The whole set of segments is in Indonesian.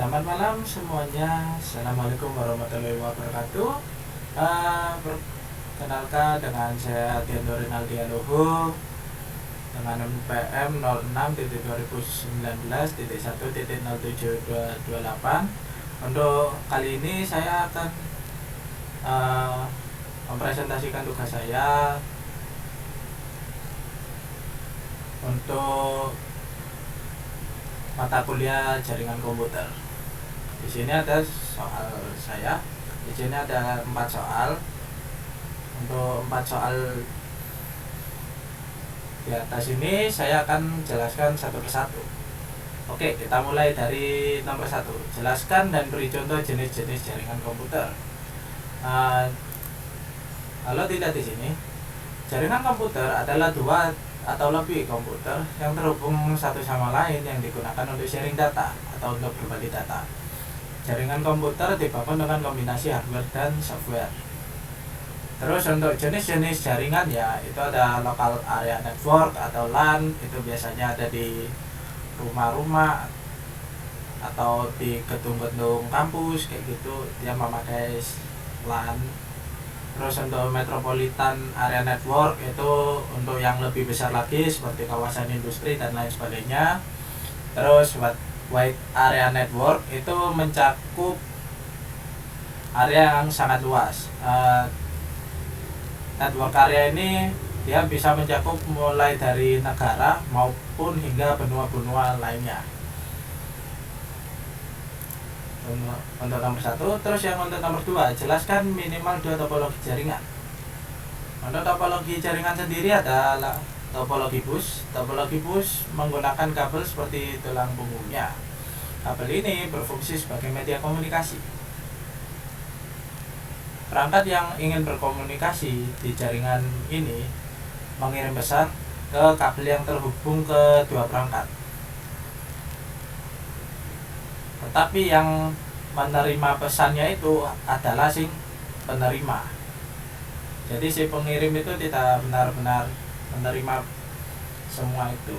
Selamat malam semuanya. Assalamualaikum warahmatullahi wabarakatuh. Perkenalkan dengan saya Diando Rinaldi Aluhu dengan NPM 06.2019.1.07228. Untuk kali ini saya akan mempresentasikan tugas saya untuk mata kuliah jaringan komputer. Di sini ada soal saya. Di sini ada 4 soal. Untuk 4 soal di atas ini saya akan jelaskan satu persatu. Oke, kita mulai dari nomor 1. Jelaskan dan beri contoh jenis-jenis jaringan komputer. Kalau tidak di sini, jaringan komputer adalah 2 atau lebih komputer yang terhubung satu sama lain yang digunakan untuk sharing data atau untuk berbagi data. Jaringan komputer dibangun dengan kombinasi hardware dan software. Terus untuk jenis-jenis jaringan ya, itu ada local area network atau LAN, itu biasanya ada di rumah-rumah atau di gedung-gedung kampus kayak gitu, dia memakai LAN. Terus untuk metropolitan area network itu untuk yang lebih besar lagi seperti kawasan industri dan lain sebagainya. Terus wide area network itu mencakup area yang sangat luas. Network area ini dia bisa mencakup mulai dari negara maupun hingga benua-benua lainnya. Untuk nomor 1. Terus yang untuk nomor 2, jelaskan minimal 2 topologi jaringan. Untuk topologi jaringan sendiri adalah topologi bus. Topologi bus menggunakan kabel seperti tulang punggungnya. Kabel ini berfungsi sebagai media komunikasi. Perangkat yang ingin berkomunikasi di jaringan ini mengirim pesan ke kabel yang terhubung ke 2 perangkat. Tetapi yang menerima pesannya itu adalah si penerima. Jadi si pengirim itu tidak benar-benar menerima semua itu.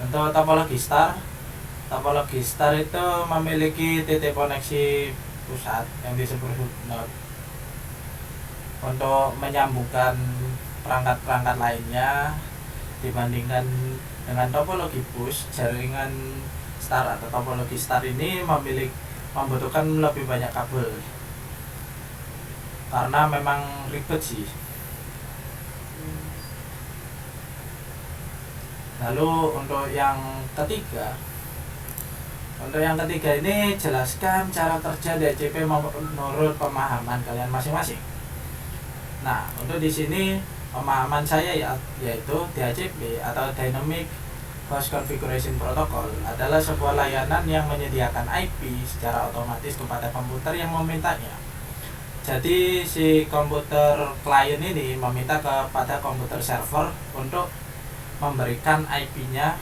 Untuk topologi star itu memiliki titik koneksi pusat yang disebut node untuk menyambungkan perangkat-perangkat lainnya. Dibandingkan dengan topologi bus, jaringan star atau topologi star ini membutuhkan lebih banyak kabel karena memang ribet sih. Lalu untuk yang ketiga ini jelaskan cara kerja DHCP menurut pemahaman kalian masing-masing. Nah, untuk di sini pemahaman saya yaitu DHCP atau Dynamic Host Configuration Protocol adalah sebuah layanan yang menyediakan IP secara otomatis kepada komputer yang memintanya. Jadi si komputer klien ini meminta kepada komputer server untuk memberikan IP-nya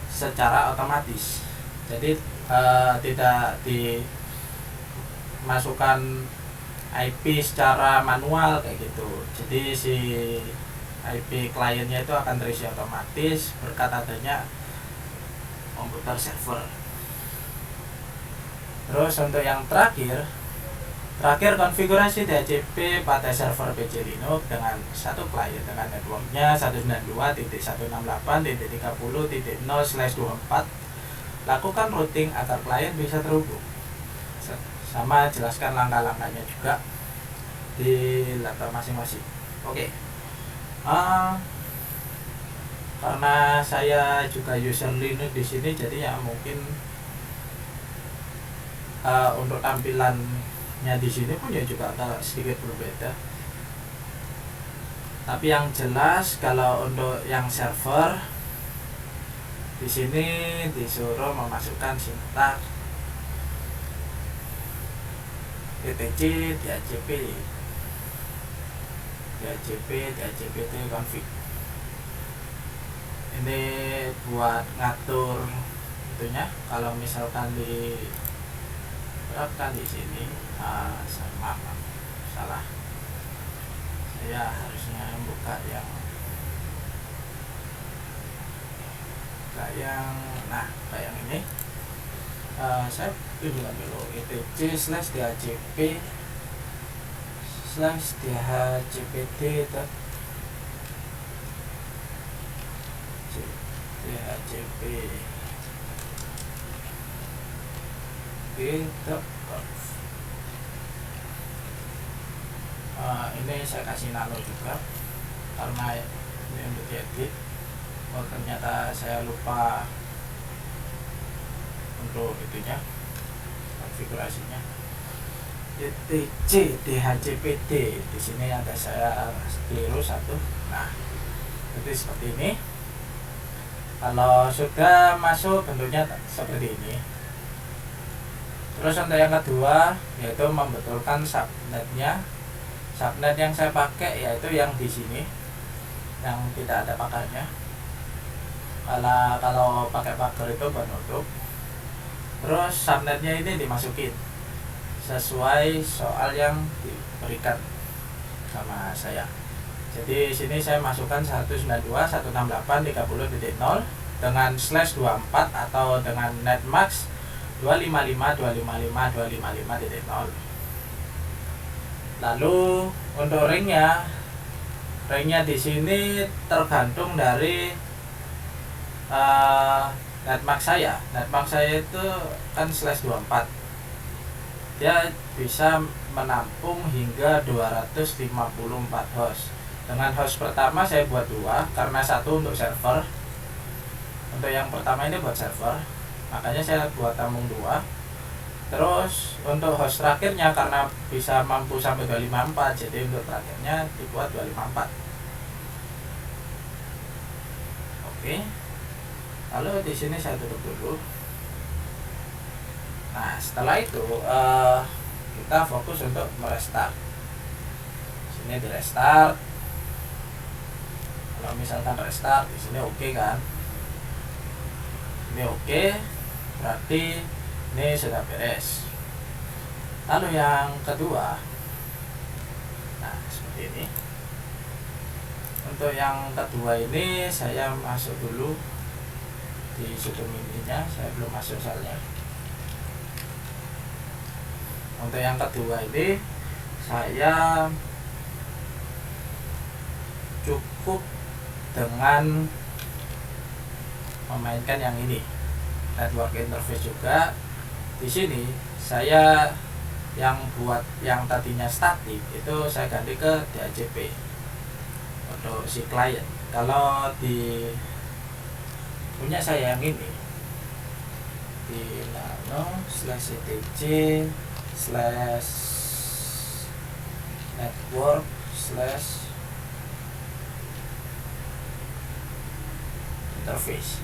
secara otomatis. Jadi tidak dimasukkan IP secara manual kayak gitu. Jadi si IP kliennya itu akan terisi otomatis berkat adanya komputer server. Terus untuk yang terakhir konfigurasi DHCP pada server PC Linux dengan satu klien dengan networknya 192.168.30.0/24. Lakukan routing agar klien bisa terhubung. Sama jelaskan langkah-langkahnya juga di laptop masing-masing. Oke. Karena saya juga user Linux di sini, jadi ya mungkin untuk tampilannya di sini pun ya juga agak sedikit berbeda. Tapi yang jelas kalau untuk yang server di sini disuruh memasukkan sintak etc DHCP config. Ini buat ngatur itunya. Kalau misalkan diterapkan di sini, salah. Saya harusnya buka yang kayak yang ini. Saya tunjukkan dulu etc slash dhcp slash dhcpd dhcp ini saya kasih nano juga karena ini untuk diedit. Ternyata saya lupa untuk itunya, konfigurasinya. etc dhcpd di sini ada saya keliru satu. Nah, jadi seperti ini. Kalau sudah masuk bentuknya seperti ini. Terus untuk yang kedua yaitu membetulkan subnetnya. Subnet yang saya pakai yaitu yang di sini, yang tidak ada pagarnya. Kalau pakai pagar itu penutup. Terus subnetnya ini dimasukin sesuai soal yang diberikan sama saya. Jadi sini saya masukkan 192.168.30.0 dengan /24 atau dengan netmax 255.255.255.0. Lalu untuk ringnya di sini tergantung dari netmax saya. Netmax saya itu kan /24. Dia bisa menampung hingga 254 host. Dengan host pertama saya buat 2 karena satu untuk server. Untuk yang pertama ini buat server, makanya saya buat tampung 2. Terus untuk host terakhirnya karena bisa mampu sampai 254, jadi untuk terakhirnya dibuat 254. Oke. Lalu di sini saya tutup dulu. Nah, setelah itu kita fokus untuk merestart. Sini di restart. Kalau misalkan restart di sini oke kan? Ini oke, berarti ini sudah beres. Lalu yang kedua, nah seperti ini. Untuk yang kedua ini saya masuk dulu di sudut mininya, saya belum masuk soalnya. Untuk yang kedua ini saya cukup dengan memainkan yang ini, network interface juga. Di sini saya yang buat yang tadinya statik itu saya ganti ke DHCP untuk si klien. Kalau di punya saya yang ini di nano /etc /network /interface.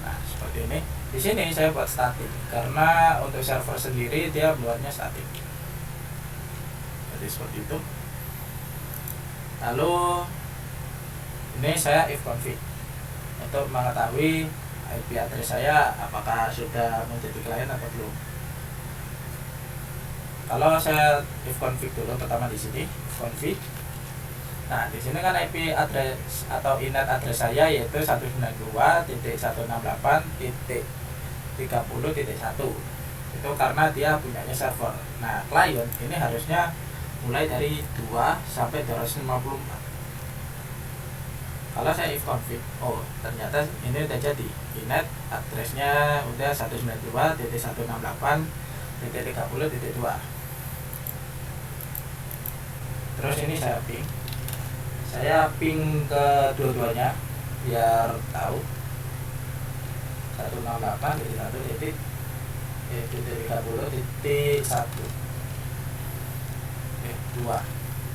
Nah, seperti ini. Di sini saya buat statik karena untuk server sendiri dia buatnya statik. Jadi seperti itu. Lalu ini saya if config untuk mengetahui IP address saya apakah sudah menjadi klien atau belum. Kalau saya if config dulu pertama di sini if config. Nah, di sini kan IP address atau inet address saya yaitu 192.168.30.1. Itu karena dia punyanya server. Nah, klien ini harusnya mulai dari 2 sampai 254. Kalau saya if config, oh ternyata ini udah jadi. Inet addressnya udah 192.168.30.2. Terus ini saya ping ke dua-duanya biar tahu 168.30.1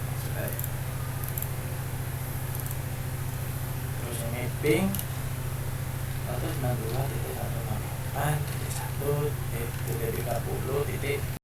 maksudnya. Terus ini ping 192.168.1.30.1